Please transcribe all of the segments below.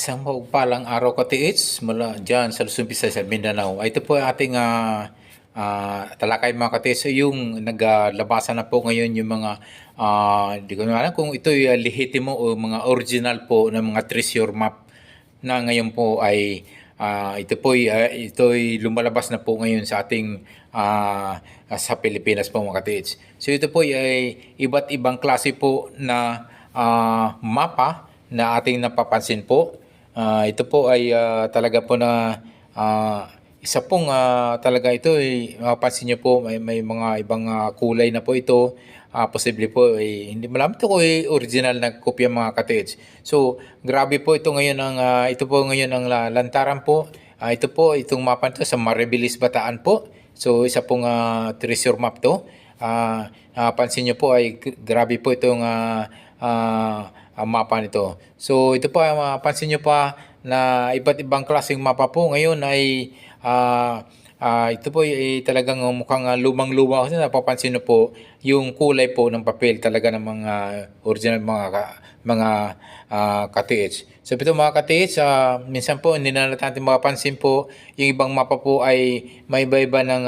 Isang mapagpalang araw ka-TH mula diyan sa Luzon, Visayas at Mindanao. Ito po ang ating talakay mga ka-TH. So, yung naglabasan na po ngayon yung mga hindi ko na alam kung ito ay lehitimo o mga original po ng mga treasure map na ngayon po ay ito ay lumalabas na po ngayon sa ating sa Pilipinas po mga ka-TH. So ito po ay iba't ibang klase po na mapa na ating napapansin po. Ito po ay talaga po na isa pong talaga ito ay mapapansin niyo po may mga ibang kulay na po ito. Posible po hindi malaman ito ko original na kopya mga ka-TH. So grabe po ito ngayon ito po ngayon ang lantaran po. Ito po itong mapa ito sa Maribilis, Bataan po. So isa pong treasure map to. Pansin niyo po ay grabe po itong mapa nito. So ito po mapansin nyo pa na iba't ibang klaseng mapa po ngayon ay ito po ay talagang mukhang lumang-luma kasi napapansin nyo po yung kulay po ng papel talaga ng mga original mga ka-TH. So ito mga ka-TH, minsan po hindi na natin mapapansin po yung ibang mapa po ay may iba-iba ng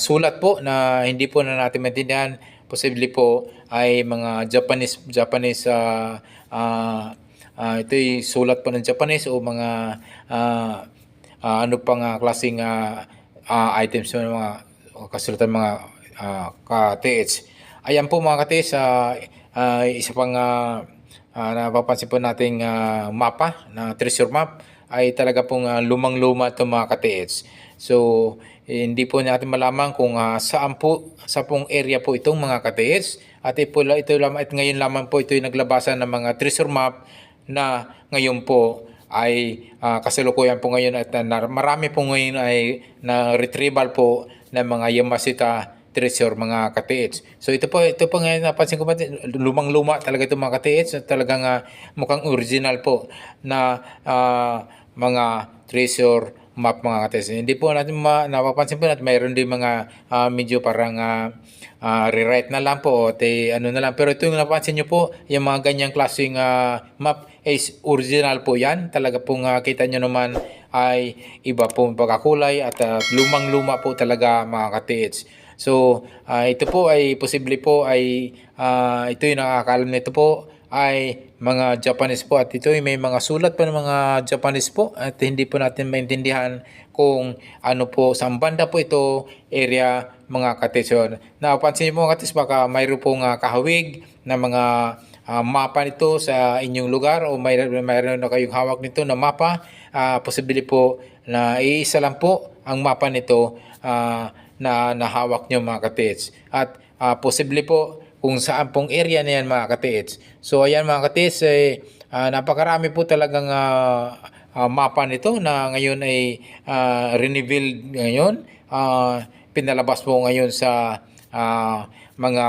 sulat po na hindi po na natin maintindihan. Posible po ay mga Japanese ito'y sulat po ng Japanese o mga ano pang klaseng items ng mga kasulatan mga ka-TH. Ayan po mga ka-TH, isa pang napapansin po nating mapa na treasure map ay talaga pong lumang-luma ito mga ka-TH. So hindi po natin malaman kung saan po sa pong area po itong mga ka-TH at ito lamang at ngayon lamang po ito yung naglabasan ng mga treasure map na ngayon po ay kasalukuyan po ngayon at marami po ngayon ay na retrieval po ng mga Yamashita treasure mga ka-TH. So ito po ngayon napansin ko lumang-luma talaga ito mga ka-TH, talagang mukhang original po na mga treasure map mga ka-TH. Hindi po natin napapansin po natin mayroon din mga medyo parang rewrite na lang po o ano na lang. Pero ito yung napansin nyo po, yung mga ganyang klaseng map is original po yan. Talaga pong kita nyo naman ay iba pong pagkakulay at lumang-luma po talaga mga ka-TH. So ito po ay posible po ay ito yung nakakalam nito po ay mga Japanese po at ito ay may mga sulat pa ng mga Japanese po at hindi po natin maintindihan kung ano po sa banda po ito area mga ka-TH. Napansin niyo po mga ka-TH baka mayroon pong kahawig na mga mapa nito sa inyong lugar o mayroon na kayong hawak nito na mapa. Posible po na iisa lang po ang mapa nito na nahawak nyo mga ka-TH. At posible po kung saan pong area na yan mga ka-TH. So ayan mga ka-TH, napakarami po talagang mapa nito na ngayon ay revealed ngayon. Pinalabas po ngayon sa mga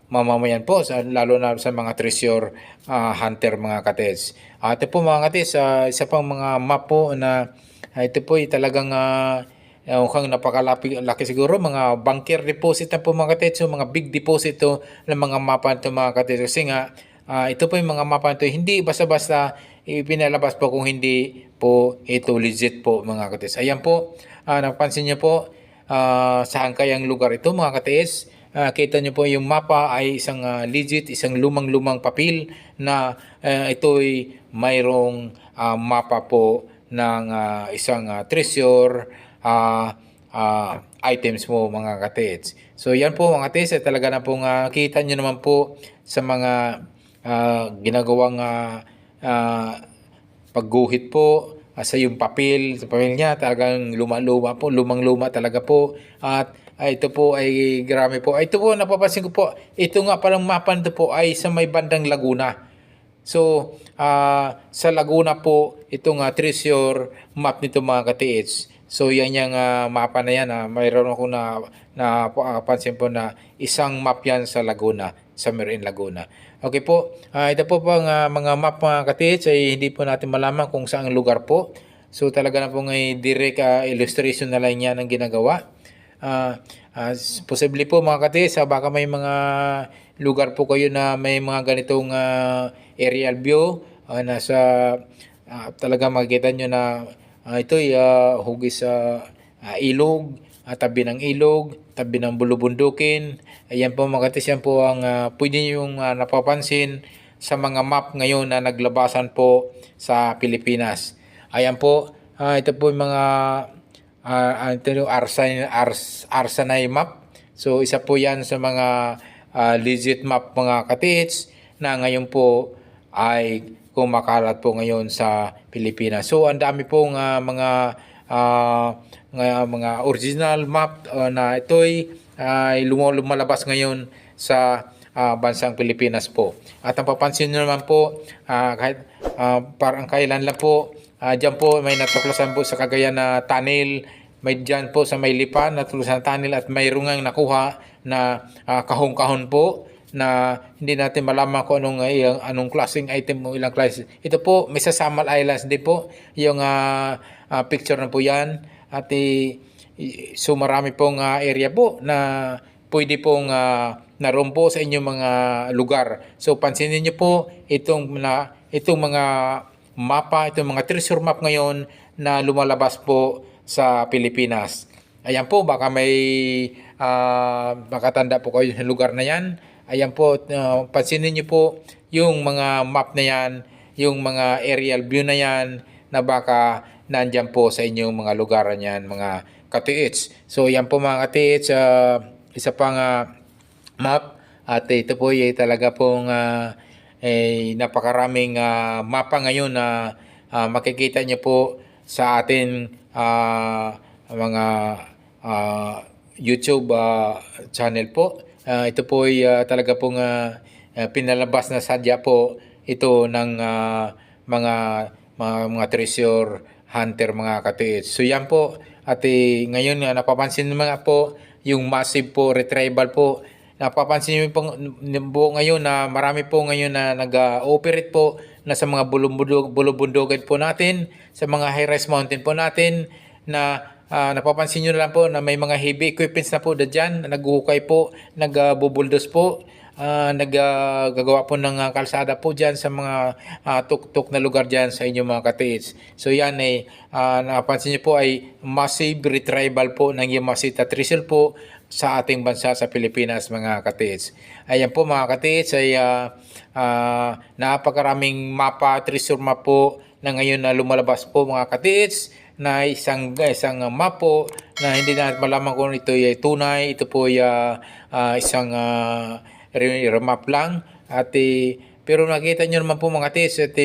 mamamayan po, lalo na sa mga treasure hunter mga ka-TH. Ito po mga ka-TH, isa pang mga map po na ito po ay talagang mukhang napakalaki siguro mga bunker deposit na po mga ka-TH, so mga big deposit to ng mga mapa nito mga ka-TH. Kasi nga ito po yung mga mapa nito hindi basta-basta ipinalabas po kung hindi po ito legit po mga ka-TH. Ayan po, napansin niyo po saan kayang lugar ito mga ka-TH. Kita niyo po yung mapa ay isang legit, isang lumang-lumang papel na ito'y mayroong mapa po ng isang treasure items mo mga ka-TH. So yan po mga ka-TH, talaga na pong kita nyo naman po sa mga ginagawang pagguhit po sa yung papel, sa papel niya talagang luma-luma po, lumang-luma talaga po at ito po ay grabe po. Ito po napapansin ko po, ito nga palang mapa nito po ay sa may bandang Laguna. So, sa Laguna po, itong treasure map nito mga ka-TH. So, yan yung mapa na yan. Mayroon ako na pansin po na isang map yan sa Laguna, sa Marine Laguna. Okay po, ito po pang mga map mga ka-TH ay hindi po natin malaman kung saan lugar po. So, talaga na po ng direct illustration na lang yan ang ginagawa. Posible po mga ka-TH, baka may mga lugar po kayo na may mga ganitong aerial view nasa talaga makikita nyo na ito'y hugis sa ilog, tabi ng ilog, tabi ng bulubundukin. Ayan po mga katis, yan po ang pwede nyo yung napapansin sa mga map ngayon na naglabasan po sa Pilipinas. Ayan po, ito po yung mga ito yung Arsanay map. So isa po yan sa mga legit map mga katits na ngayon po ay kumakalat po ngayon sa Pilipinas. So ang dami pong mga original map na ito'y lumalabas ngayon sa bansang Pilipinas po. At ang papansin nyo naman po, kahit parang kailan lang po, dyan po may natuklasan po sa Cagayan na tunnel, may dyan po sa may Lipan natuklasan tunnel at mayroong ngang nakuha na kahon-kahon po na hindi natin malaman kung anong klaseng item o ilang klase. Ito po, may sa Samal Islands din po, yung picture na po yan. At so marami pong area po na pwede pong naroon po sa inyong mga lugar. So pansinin niyo po itong mga mapa, itong mga treasure map ngayon na lumalabas po sa Pilipinas. Ayan po, baka may makatanda po kayo sa lugar na yan. Ayan po, pansinin niyo po yung mga map na yan, yung mga aerial view na yan, na baka nandyan po sa inyong mga lugar niyan, mga katiits. So yan po mga katiits, isa pang map, at ito po ay talaga pong napakaraming mapa ngayon na makikita niyo po sa atin mga YouTube channel po. Ito po ay talaga pong pinalabas na sadya po ito ng mga treasure hunter mga katiits. So yan po, at ngayon napapansin naman po yung massive po retrieval po. Napapansin niyo po ngayon na marami po ngayon na nag-operate po na sa mga bulubundugan po natin, sa mga high-rise mountain po natin, na napapansin nyo na lang po na may mga heavy equipments na po dyan, naghuhukay po, nagbubuldos po, naggagawa po ng kalsada po dyan sa mga tuk-tuk na lugar dyan sa inyong mga katiits. So yan ay napansin nyo po ay massive retrieval po ng Yamashita treasure po sa ating bansa sa Pilipinas mga katiits. Ayan po mga katiits ay napakaraming mapa, treasure map po na ngayon na lumalabas po mga katiits, na isang map po na hindi natin malaman kung ito ay tunay, ito po ay isang remap lang. At pero nakita nyo naman po mga katiits at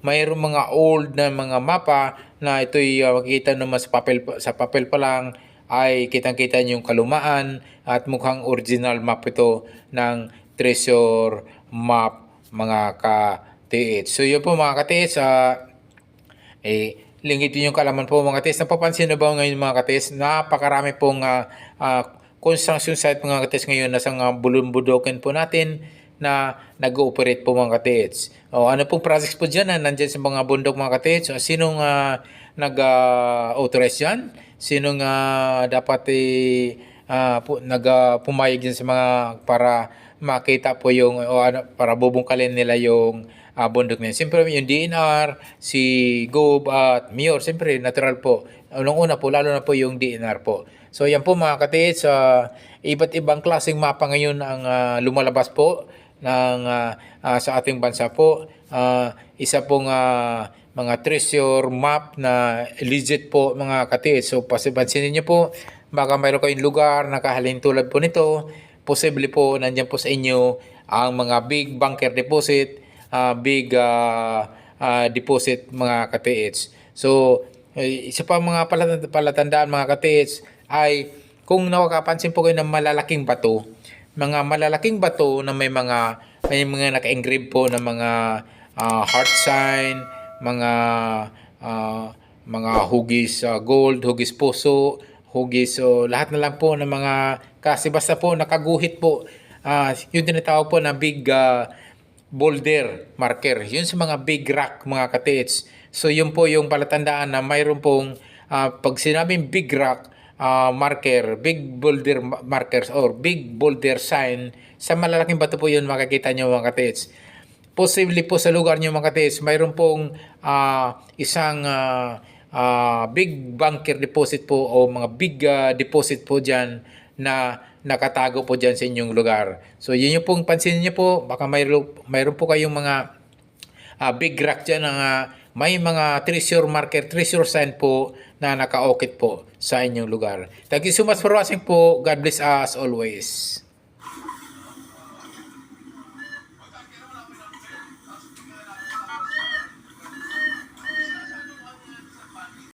mayroong mga old na mga mapa na ito ay makikita naman sa papel pa lang, ay kitang-kita nyo yung kalumaan at mukhang original map ito ng treasure map mga katiits. So yun po mga katiits, lingid yung kalaman po mga katiits. Napapansin na ba ngayon mga katiits, napakarami pong construction site mga katiits ngayon na sa bulubundukin po natin na nag-ooperate po mga katiits. Ano pong projects po dyan na nandyan sa mga bundok mga katiits? Sinong nag-authorize yan? Sinong dapat pumayag dyan sa mga para makita po yung para bubungkalin nila yung bundok na yun. Siyempre yung DNR, si Gob at Mayor, siyempre natural po. Unang-una po, lalo na po yung DNR po. So yan po mga katiits, iba't ibang klaseng mapa ngayon ang lumalabas po sa ating bansa po. Isa pong mga treasure map na legit po mga katiits. So pansinin niyo po, baka mayroon kayong lugar na kahalin tulad po nito, posible po nandiyan po sa inyo ang mga big bunker deposit, big deposit mga katiits. So isa pa mga palatandaan mga katiits ay kung nakakapansin po kayo ng malalaking bato na may mga naka-engrave po na mga heart sign, mga hugis gold, hugis puso, hugis lahat na lang po ng mga kasi basta po nakaguhit po, yung tinatawag po na big boulder marker, yun sa mga big rock mga katiits. So yun po yung palatandaan na mayroon pong pag sinabing big rock marker, big boulder markers or big boulder sign, sa malalaking bato po yun makikita nyo mga katiits. posible po sa lugar niyo mga katiis, mayroon pong isang big bunker deposit po o mga big deposit po dyan na nakatago po dyan sa inyong lugar. So yun yung pong pansinin niyo po, baka mayroon po kayong mga big rock dyan na may mga treasure marker, treasure sign po na nakaokit po sa inyong lugar. Thank you so much for watching po. God bless us always.